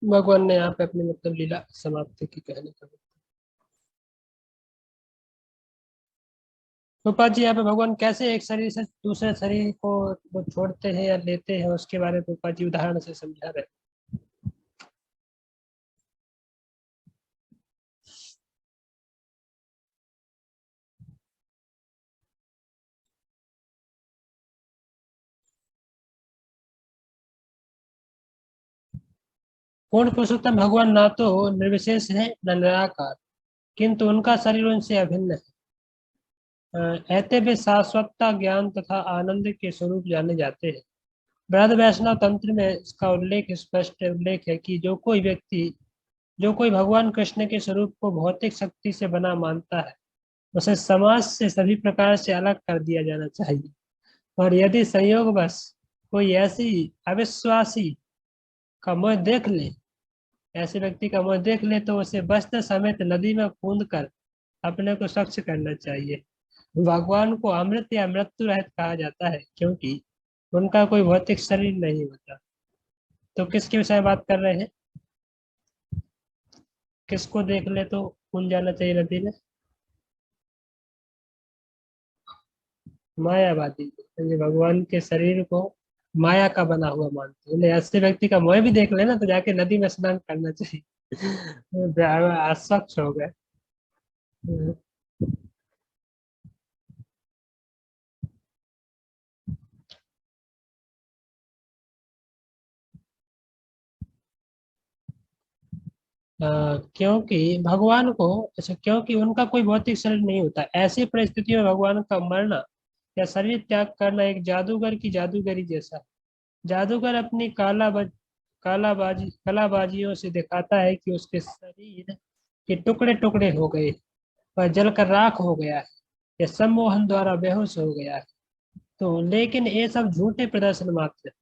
भगवान ने यहाँ पे अपनी मतलब लीला समाप्ति की कहने का। रूपा जी, यहाँ पे भगवान कैसे एक शरीर से दूसरे शरीर को वो छोड़ते हैं या लेते हैं, उसके बारे में रूपा जी उदाहरण से समझा रहे हैं। पूर्ण पुरुषोत्तम भगवान ना तो निर्विशेष है न निराकार, किंतु उनका शरीर उनसे अभिन्न है। ऐते वे शाश्वतता, ज्ञान तथा आनंद के स्वरूप जाने जाते हैं। बृहद वैष्णव तंत्र में इसका उल्लेख स्पष्ट उल्लेख है कि जो कोई भगवान कृष्ण के स्वरूप को भौतिक शक्ति से बना मानता है, उसे समाज से सभी प्रकार से अलग कर दिया जाना चाहिए। और यदि संयोगवश कोई ऐसी अविश्वासी का मुंह देख ले ऐसे व्यक्ति का मुंह देख ले तो उसे वस्त्र समेत नदी में कूद कर अपने को स्वच्छ करना चाहिए। भगवान को अमृत या मृत्यु रहित कहा जाता है, क्योंकि उनका कोई भौतिक शरीर नहीं होता। तो किसके विषय में बात कर रहे हैं? किसको देख ले तो कूद जाना चाहिए नदी में? मायावादी। ये भगवान के शरीर को माया का बना हुआ मानते हैं। ऐसे व्यक्ति का मुंह भी देख लेना तो जाके नदी में स्नान करना चाहिए। अस्वच्छ हो गए। क्योंकि भगवान को अच्छा क्योंकि उनका कोई भौतिक शरीर नहीं होता, ऐसी परिस्थितियों में भगवान का मरना या शरीर त्याग करना एक जादूगर की जादूगरी जैसा है। जादूगर अपनी कलाबाजियों से दिखाता है कि उसके शरीर के टुकड़े टुकड़े हो गए, वह जलकर राख हो गया है या सम्मोहन द्वारा बेहोश हो गया है। तो लेकिन ये सब झूठे प्रदर्शन मात्र है।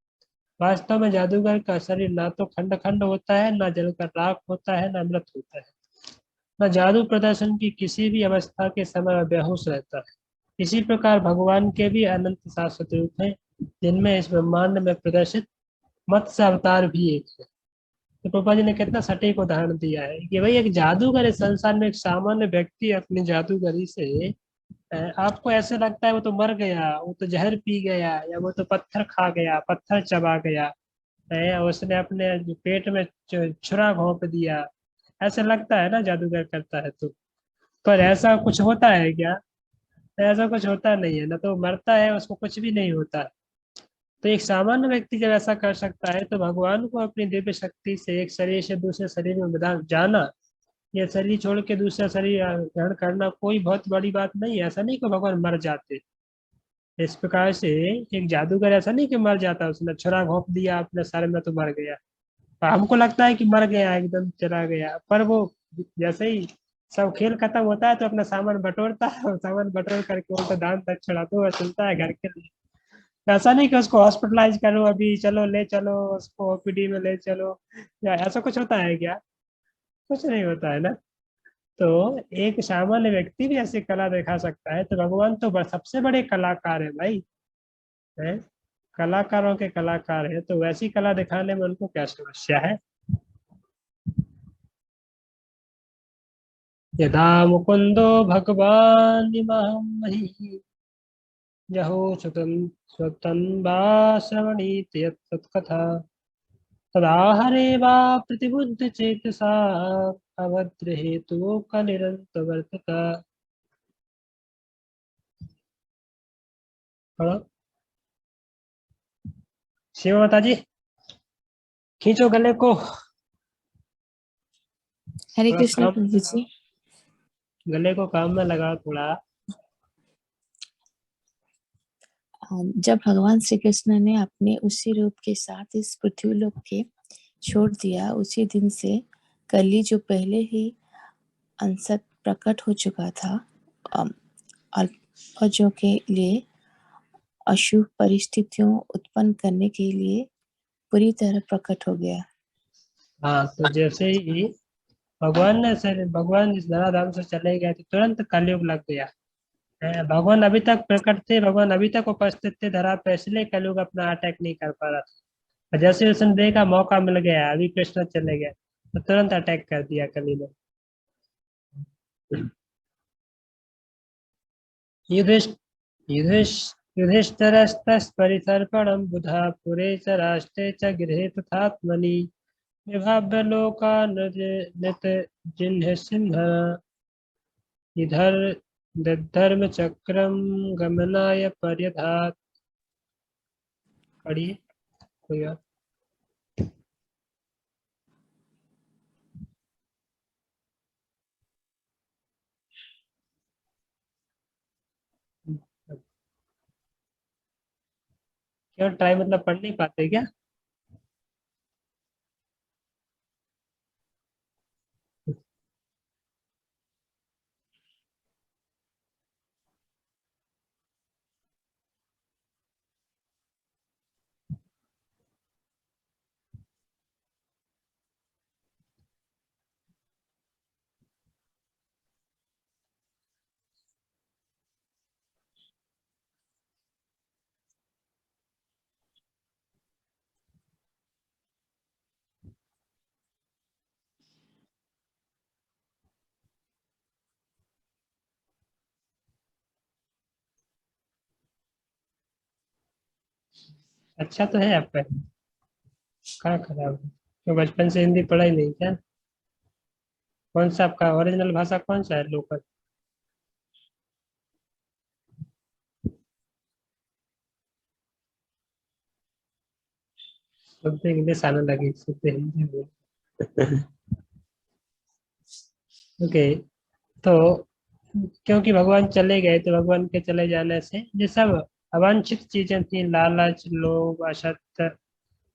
वास्तव में जादूगर का शरीर ना तो खंड खंड होता है, ना जलकर राख होता है, ना मृत होता है, न जादू प्रदर्शन की किसी भी अवस्था के समय वह बेहोश रहता है। इसी प्रकार भगवान के भी अनंत शाश्वत रूप हैं, जिनमें इस ब्रह्मांड में प्रदर्शित मत्स्य अवतार भी एक है। तो पापा जी ने कितना सटीक उदाहरण दिया है कि भाई एक जादूगर इस संसार में एक सामान्य व्यक्ति अपनी जादूगरी से आपको ऐसे लगता है वो तो मर गया, वो तो जहर पी गया, या वो तो पत्थर खा गया, पत्थर चबा गया है, उसने अपने पेट में छुरा घोंप दिया, ऐसे लगता है ना जादूगर करता है तो। पर ऐसा कुछ होता है क्या? ऐसा कुछ होता नहीं है ना, तो मरता है उसको कुछ भी नहीं होता है। तो एक सामान्य व्यक्ति जब ऐसा कर सकता है तो भगवान को अपनी दिव्य शक्ति से एक शरीर से दूसरे शरीर में बदल जाना या शरीर छोड़ के दूसरा शरीर ग्रहण करना कोई बहुत बड़ी बात नहीं है। ऐसा नहीं कि भगवान मर जाते। इस प्रकार से एक जादूगर ऐसा नहीं कि मर जाता, उसने छुरा घोंप दिया अपने सर में तो मर गया। हमको लगता है कि मर गया, एकदम चला गया, पर वो जैसे ही सब खेल खत्म होता है तो अपना सामान बटोरता है और सामान बटोर करके उल्टा दान तक छुड़ाते हुए चलता है घर के लिए। ऐसा नहीं कि उसको हॉस्पिटलाइज करो, अभी चलो ले चलो उसको ओपीडी में ले चलो, या ऐसा कुछ होता है क्या? कुछ नहीं होता है ना। तो एक सामान्य व्यक्ति भी ऐसी कला दिखा सकता है, तो भगवान तो सबसे बड़े कलाकार है भाई, है, कलाकारों के कलाकार है, तो वैसी कला दिखाने में उनको क्या समस्या है? यदा मुकुंदो भगवान मही जहो स्वतन वा श्रवणीत यत्तत्कथा तदा हरे वा प्रतिबुद्ध चेतसा अभद्र हेतु कलिरंत वर्तता। पढ़ो शिव माता जी, खींचो गले को। हरे थोड़ा कृष्ण काम प्रभु जी। गले को काम में लगाओ थोड़ा। जब भगवान श्री कृष्ण ने अपने उसी रूप के साथ इस पृथ्वीलोक के छोड़ दिया, उसी दिन से कली जो पहले ही अंशत प्रकट हो चुका था, अल्पजों के लिए अशुभ परिस्थितियों उत्पन्न करने के लिए पूरी तरह प्रकट हो गया। हाँ, तो जैसे ही भगवान इस धराधाम से चले गए तो तुरंत कलयुग लग गया। भगवान अभी तक प्रकट थे, भगवान अभी तक उपस्थित थे धरा पे, इसलिए कलयुग अपना अटैक नहीं कर पा रहा था। और जैसे उसने देखा मौका मिल गया, अभी कृष्ण चले गए, तो तुरंत अटैक कर दिया कली ने। युधिष्ठ युधिष् युधिष्ठिरस्तस्परितर्पणं बुधा पुरे च राष्ट्रे च गृहे तथात्मनि विभाव्य लोकानृत जिह्न सिंह इधर धर्म चक्रम गमनाय पर्यधात्। पढ़िए कोई और। क्यों ट्राई मतलब पढ़ नहीं पाते क्या? अच्छा तो है आपका। कहाँ खराब है? तो बचपन से हिंदी पढ़ा ही नहीं क्या? कौन सा आपका ओरिजिनल भाषा कौन सा है लोकल? शुद्ध इंग्लिश आने लगी, शुद्ध हिंदी बोल। ओके। तो क्योंकि भगवान चले गए, तो भगवान के चले जाने से ये सब अवांछित चीजें थी, लालच, लोभ, असत्य,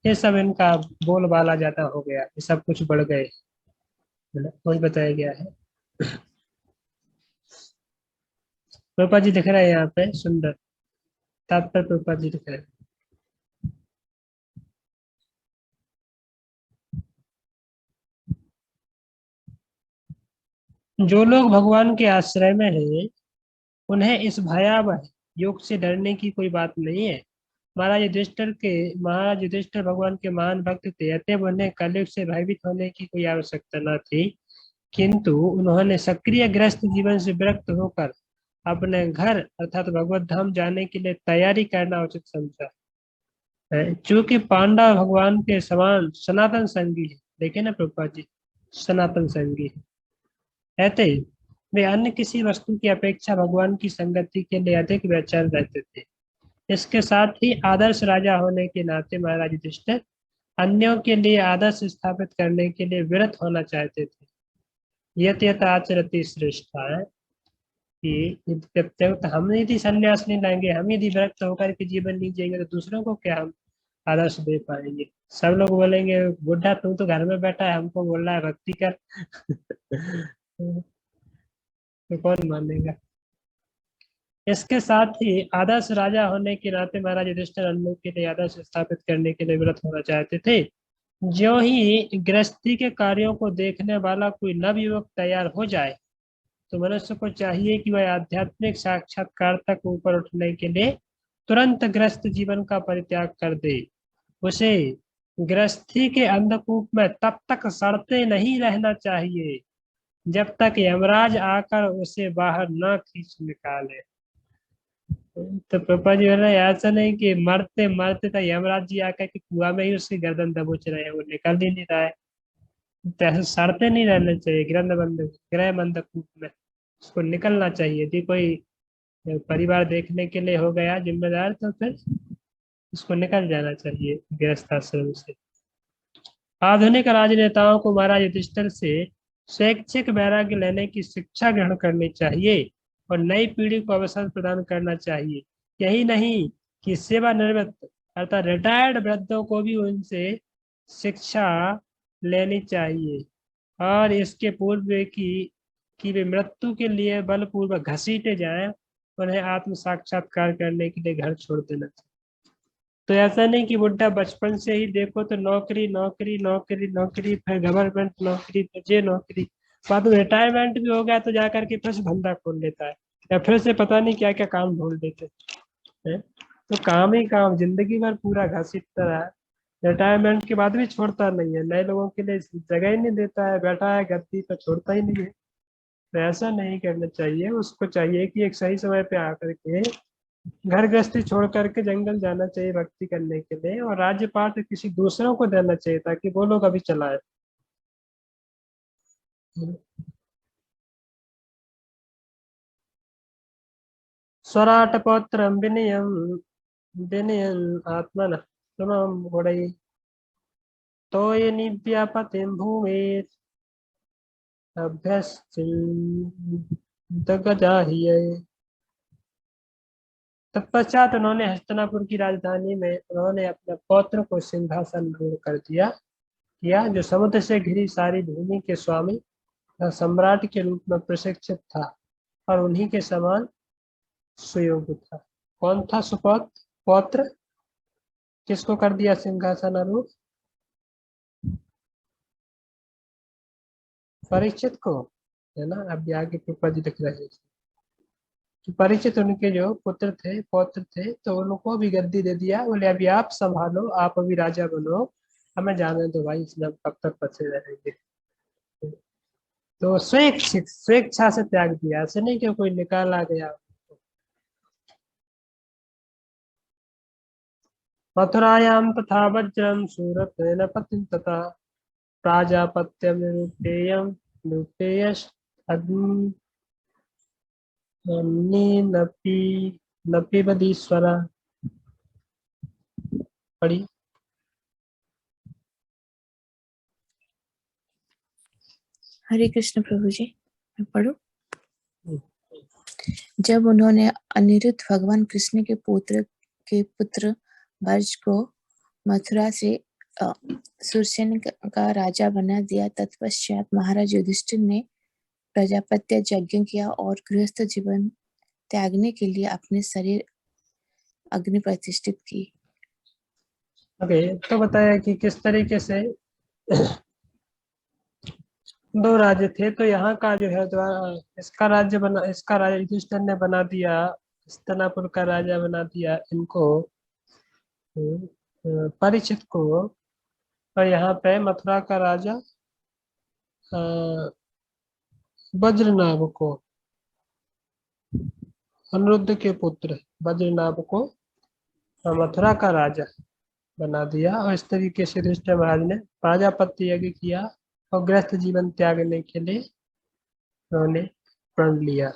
ये सब इनका बोलबाला ज्यादा हो गया, ये सब कुछ बढ़ गए, है ना? वही बताया गया है। रूपा जी दिख रहे हैं यहाँ पे, सुंदर तात्पर्य रूपा जी दिख रहे हैं। जो लोग भगवान के आश्रय में हैं, उन्हें इस भयावह युग से डरने की कोई बात नहीं है। महाराज युधिष्ठिर भगवान के महान भक्त थे, अतएव उन्हें कलयुग से भयभीत होने की कोई आवश्यकता न थी। किंतु उन्होंने सक्रिय ग्रस्त जीवन से विरक्त होकर अपने घर अर्थात भगवत धाम जाने के लिए तैयारी करना उचित समझा है। चूंकि पांडव भगवान के समान सनातन संगी है, देखे ना प्रभुपाद जी, सनातन संगी है, रहते ही वे अन्य किसी वस्तु की अपेक्षा भगवान की संगति के लिए अधिक बेचैन रहते थे। इसके साथ ही आदर्श राजा होने के नाते महाराज युधिष्ठिर अन्यों के लिए आदर्श स्थापित करने के लिए विरत होना चाहते थे। यत यत आचरति श्रेष्ठा है कि जब तक हम यदि संन्यास नहीं लेंगे, हम यदि विरक्त होकर के जीवन नहीं जिएंगे, तो दूसरों को क्या हम आदर्श दे पाएंगे? सब लोग बोलेंगे बुढ़ा तू तो घर में बैठा है, हमको बोल रहा है भक्ति कर। तो कौन मानेगा? इसके साथ ही आदर्श राजा होने के नाते महाराज युधिष्ठिर अन्य के लिए आदर्श स्थापित करने के लिए व्रत होना चाहते थे। ज्यों ही गृहस्थी के कार्यों को देखने वाला कोई नवयुवक तैयार हो जाए, तो मनुष्य को चाहिए कि वह आध्यात्मिक साक्षात्कार तक ऊपर उठने के लिए तुरंत गृहस्थ जीवन का परित्याग कर दे। उसे गृहस्थी के अंधकूप में तब तक सड़ते नहीं रहना चाहिए जब तक यमराज आकर उसे बाहर न खींच निकाले। तो पापा जी बोला ऐसा नहीं कि मरते मरते तो यमराज जी आकर के कुआं में ही उसकी गर्दन दबोच रहे हैं, वो निकल ही नहीं रहा है। तो ऐसे सड़ते नहीं रहना चाहिए गृह बंधकूप में, उसको निकलना चाहिए। यदि कोई परिवार देखने के लिए हो गया जिम्मेदार, तो फिर उसको निकल जाना चाहिए गृहस्थ आश्रम से। आधुनिक राजनेताओं को महाराज युधिष्ठिर से शैक्षिक वैराग्य लेने की शिक्षा ग्रहण करनी चाहिए और नई पीढ़ी को अवसर प्रदान करना चाहिए। यही नहीं कि सेवानिवृत्त अर्थात रिटायर्ड वृद्धों को भी उनसे शिक्षा लेनी चाहिए, और इसके पूर्व कि वे मृत्यु के लिए बलपूर्वक घसीटे जाएं, उन्हें आत्म साक्षात्कार करने के लिए घर छोड़ देना चाहिए। तो ऐसा नहीं कि बुढ़ा बचपन से ही देखो तो नौकरी नौकरी नौकरी नौकरी, फिर गवर्नमेंट नौकरी, फिर ये नौकरी, बाद में रिटायरमेंट भी हो गया तो जाकर के फिर से धंधा खोल लेता है, या फिर से पता नहीं क्या क्या काम ढूंढ लेते हैं। तो काम ही काम जिंदगी भर पूरा घसीटता रहा, रिटायरमेंट के बाद भी छोड़ता नहीं है, नए लोगों के लिए जगह ही नहीं देता है, बैठा है गद्दी पर, छोड़ता ही नहीं है। तो ऐसा नहीं करना चाहिए, उसको चाहिए कि एक सही समय पे आकर के घर गृहस्थी छोड़ करके जंगल जाना चाहिए भक्ति करने के लिए, और राज्य पाठ किसी दूसरों को देना चाहिए ताकि वो लोग अभी चलाए। स्वराट पौत्रम विनयम विनयन आत्मन सुनम गुणै तोय निव्यापतिम भूमेर अभ्यस्त तत्पश्चात उन्होंने हस्तिनापुर की राजधानी में उन्होंने अपने पौत्र को सिंहासन रूढ़ कर दिया किया, जो समुद्र से घिरी सारी भूमि के स्वामी तथा सम्राट के रूप में प्रशिक्षित था और उन्हीं के समान सुयोग्य था। कौन था सुपौत्र पौत्र? किसको कर दिया सिंहासन आरूढ़? परीक्षित को, है ना। अब आगे कृपा जी लिख रहे हैं कि परीक्षित उनके जो पुत्र थे पौत्र थे, तो उनको भी गद्दी दे दिया। बोले अभी आप संभालो, आप अभी राजा बनो, हमें जाने दो भाई, इसमें हम कब तक फंसे रहेंगे। तो स्वेच्छित स्वेच्छा से त्याग दिया, ऐसे नहीं कि कोई निकाला गया। मथुरायां तथा वज्रम सूरत पतिं तथा प्राजापत्यम निरूपेयम निरूपेयश अग्नि नपी नपीबदीश्वरा। पढ़ी। हरे कृष्ण प्रभु जी, मैं पढ़ूं? जब उन्होंने अनिरुद्ध भगवान कृष्ण के पुत्र भर्ज को मथुरा से सुरसेन का राजा बना दिया, तत्पश्चात महाराज युधिष्ठिर ने प्रजापत्य यज्ञ किया और गृहस्थ जीवन त्यागने के लिए अपने शरीर अग्नि प्रतिष्ठित की। ओके, तो बताया कि किस तरीके से दो राज्य थे, तो यहाँ का जो है इसका राज्य बना, इसका राजा युधिष्ठिर ने बना दिया, हस्तिनापुर का राजा बना दिया इनको, परीक्षित को। और यहाँ पे मथुरा का राजा वज्रनाभ को, अनिरुद्ध के पुत्र वज्रनाभ को मथुरा का राजा बना दिया। और इस तरीके से युधिष्ठिर महाराज ने प्राजापत्य यज्ञ किया और गृहस्थ जीवन त्यागने के लिए उन्होंने प्रण लिया।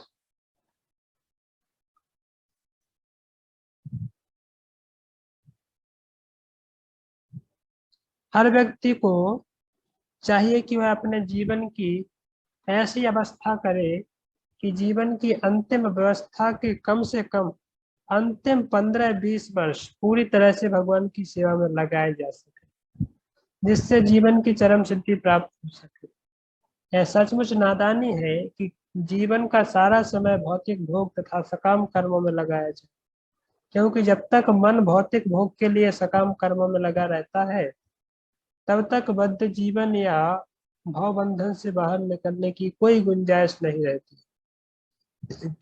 हर व्यक्ति को चाहिए कि वह अपने जीवन की ऐसी अवस्था करे कि जीवन की अंतिम व्यवस्था के कम से कम अंतिम 15-20 वर्ष पूरी तरह से भगवान की सेवा में लगाए जा सके, जिससे जीवन की चरम सिद्धि प्राप्त हो सके। यह सचमुच नादानी है कि जीवन का सारा समय भौतिक भोग तथा सकाम कर्मों में लगाया जाए, क्योंकि जब तक मन भौतिक भोग के लिए सकाम कर्मों में लगा रहता है, तब तक बद्ध जीवन या भाव बंधन से बाहर निकलने की कोई गुंजाइश नहीं रहती।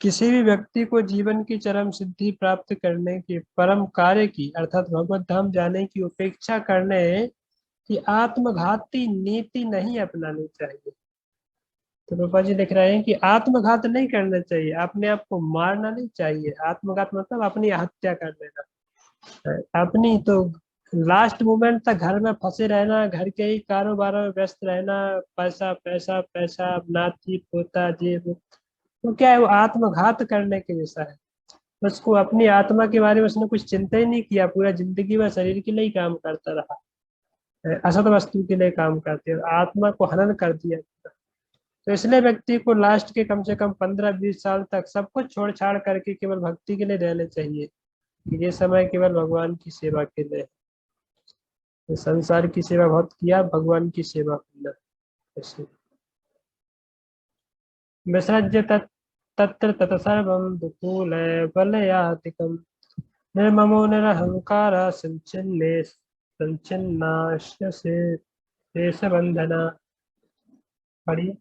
किसी भी व्यक्ति को जीवन की चरम सिद्धि प्राप्त करने के परम कार्य की अर्थात भगवत धाम जाने की उपेक्षा करने की आत्मघाती नीति नहीं अपनानी चाहिए। तो रूपा जी लिख रहे हैं कि आत्मघात नहीं करना चाहिए, अपने आप को मारना नहीं चाहिए। आत्मघात मतलब अपनी हत्या कर लेना, अपनी तो लास्ट मोमेंट तक घर में फंसे रहना, घर के ही कारोबारों में व्यस्त रहना, पैसा पैसा पैसा, नाती पोता ये वो, तो क्या है, वो आत्मघात करने के जैसा है। उसको अपनी आत्मा के बारे में उसने कुछ चिंता ही नहीं किया, पूरा जिंदगी में शरीर के लिए ही काम करता रहा, असत वस्तु के लिए काम करते, आत्मा को हनन कर दिया। तो इसलिए व्यक्ति को लास्ट के कम से कम 15-20 साल तक सब कुछ छोड़ छाड़ करके केवल भक्ति के लिए रहने चाहिए, कि ये समय केवल भगवान की सेवा के लिए। तो संसार की सेवा बहुत किया, भगवान की सेवा करना। विसृज्य तत्र तत्सर्वं दुकूलय बलयातिकम् निर्ममो निरहंकारः संचिन्नास्य शेषबन्धना। पढ़िए।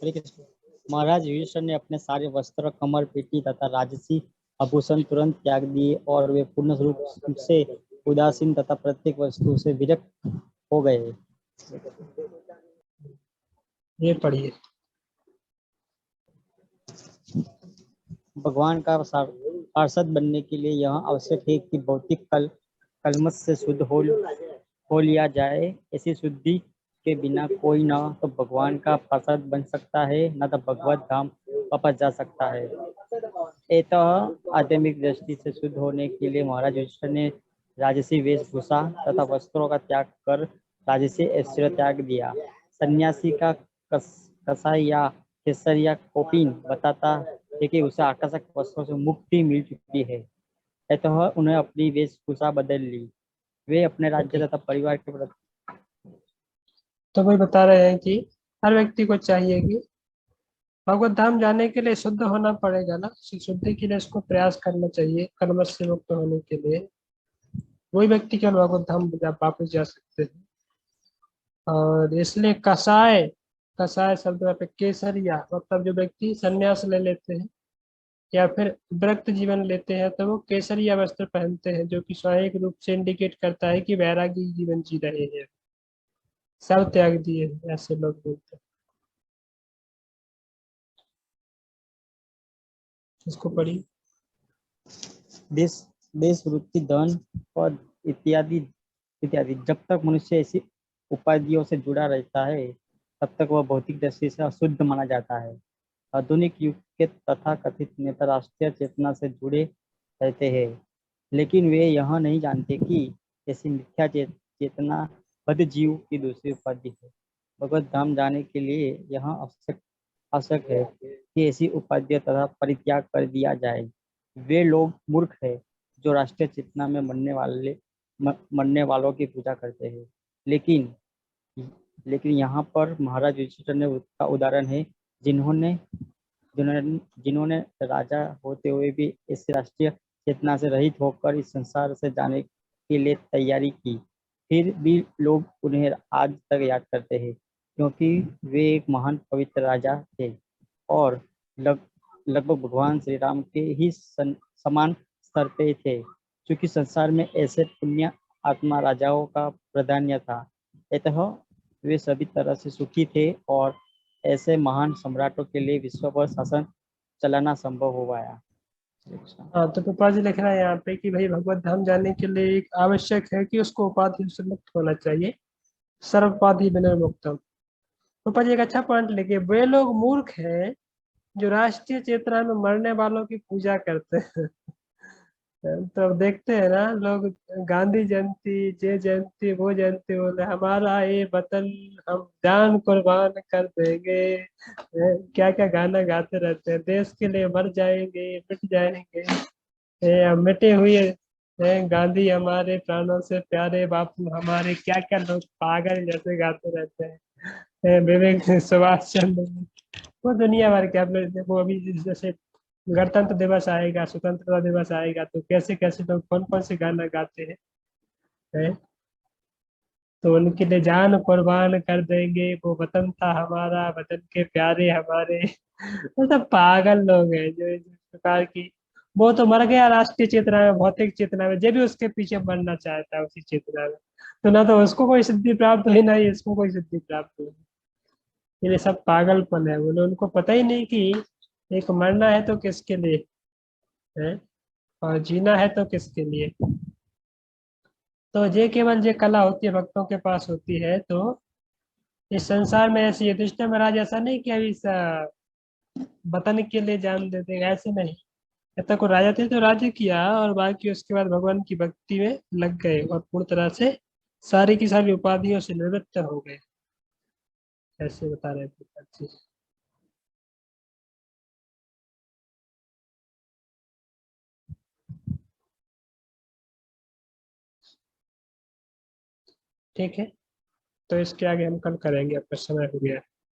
हरे कृष्ण। महाराज युधिष्ठिर ने अपने सारे वस्त्र, कमर, पेटी तथा राजसी आभूषण तुरंत त्याग दिए और वे पूर्ण रूप से उदासीन तथा प्रत्येक वस्तु से विरक्त हो गए। ये पढ़िए। भगवान का पार्षद बनने के लिए यह आवश्यक है कि भौतिक कलमश से शुद्ध हो लिया जाए। ऐसी शुद्धि के बिना कोई न तो भगवान का पार्षद बन सकता है, न तो भगवत धाम वापस जा सकता है। अतः आध्यात्मिक दृष्टि से शुद्ध होने के लिए महाराज युधिष्ठिर ने राजसी वेशभूषा तथा वस्त्रों का त्याग कर राजसी ऐश्वर्य त्याग दिया। सन्यासी का कसाई या केसर या कौपीन बताता है कि उसे आकर्षक वस्त्रों से मुक्ति मिल चुकी है, अतः उन्हें अपनी वेशभूषा बदल ली। वे अपने राज्य तथा परिवार के प्रति। तो वही बता रहे हैं कि हर व्यक्ति को चाहिए कि भगवत धाम जाने के लिए शुद्ध होना पड़ेगा ना, शुद्धि के लिए उसको प्रयास करना चाहिए कलमश से मुक्त होने के लिए। वही व्यक्ति केवल भगवत धाम वापस जा सकते हैं। और इसलिए कसाय, कसाय शब्द पे केसरिया मतलब जो व्यक्ति संन्यास ले लेते हैं या फिर व्रत जीवन लेते हैं तो वो केसरिया वस्त्र पहनते हैं, जो कि स्वाभाविक रूप से इंडिकेट करता है कि वैरागी जीवन जी रहे हैं, सब त्याग दिए हैं, ऐसे लोग बोलते हैं। इसको पढ़िए। देश वृत्ति, धन, पद इत्यादि इत्यादि, जब तक मनुष्य ऐसी उपाधियों से जुड़ा रहता है तब तक वह भौतिक दृष्टि से अशुद्ध माना जाता है। आधुनिक युग के तथाकथित नेता राष्ट्रीय चेतना से जुड़े रहते हैं, लेकिन वे यह नहीं जानते कि ऐसी मिथ्या चेतना बद्ध जीव की दूसरी उपाधि है। भगवत धाम जाने के लिए यह आवश्यक है कि ऐसी उपाधियों तथा परित्याग कर दिया जाए। वे लोग मूर्ख हैं जो राष्ट्रीय चेतना में मरने वालों की पूजा करते हैं। लेकिन लेकिन यहाँ पर महाराज युधिष्ठिर ने उसका उदाहरण है, जिन्होंने जिन्होंने जिन्होंने राजा होते हुए भी इस राष्ट्रीय चेतना से रहित होकर इस संसार से जाने के लिए तैयारी की। फिर भी लोग उन्हें आज तक याद करते हैं, क्योंकि वे एक महान पवित्र राजा थे और लगभग भगवान श्री राम के ही समान स्तर पे थे। क्योंकि संसार में ऐसे पुण्य आत्मा राजाओं का प्राधान्य था, अतः वे सभी तरह से सुखी थे और ऐसे महान सम्राटों के लिए विश्व पर शासन चलाना संभव हो पाया। हाँ, तो कृपा जी लिख रहा है यहाँ पे कि भाई भगवत धाम जाने के लिए एक आवश्यक है कि उसको उपाधि से मुक्त होना चाहिए, सर्वोपाधि विनिर्मुक्तम। कृपा जी एक अच्छा पॉइंट लेके, वे लोग मूर्ख हैं जो राष्ट्रीय चेतना में मरने वालों की पूजा करते हैं। तो अब देखते हैं ना लोग, गांधी जयंती, ये जयंती, वो जयंती बोले हमारा ये वतन हम जान कुर्बान कर देंगे, क्या क्या गाना गाते रहते हैं, देश के लिए मर जाएंगे, मिट जाएंगे, हम मिटे हुए गांधी हमारे प्राणों से प्यारे, बापू हमारे, क्या क्या लोग पागल जैसे गाते रहते हैं। विवेक, सुभाष चंद्र, वो दुनिया भर के। आपने देखो अभी जैसे गणतंत्र दिवस आएगा, स्वतंत्रता दिवस आएगा, तो कैसे कैसे लोग कौन कौन से गाना गाते हैं? तो उनके लिए जान कुर्बान कर देंगे, वो वतन था हमारा, वतन के प्यारे हमारे। वो सब पागल लोग हैं जो इस प्रकार की। वो तो मर गया राष्ट्रीय चेतना में, भौतिक चेतना में, जब भी उसके पीछे मरना चाहता है उसी चेतना में, तो ना तो उसको कोई सिद्धि प्राप्त हुई, ना ही इसको कोई सिद्धि प्राप्त हुई। ये सब पागलपन है, बोले उनको पता ही नहीं कि एक मरना है तो किसके लिए है और जीना है तो किसके लिए। तो ये केवल ये कला होती है, भक्तों के पास होती है। तो इस संसार में ऐसी युधिष्ठिर महाराज ऐसा नहीं कि अभी वतन के लिए जान देते हैं, ऐसे नहीं। जब तक वो राजा थे तो राज्य किया और बाकी उसके बाद भगवान की भक्ति में लग गए और पूर्ण तरह से सारी की सारी उपाधियों से निवृत्त हो गए, ऐसे बता रहे थे। ठीक है, तो इसके आगे हम कल करेंगे, अब समय हो गया।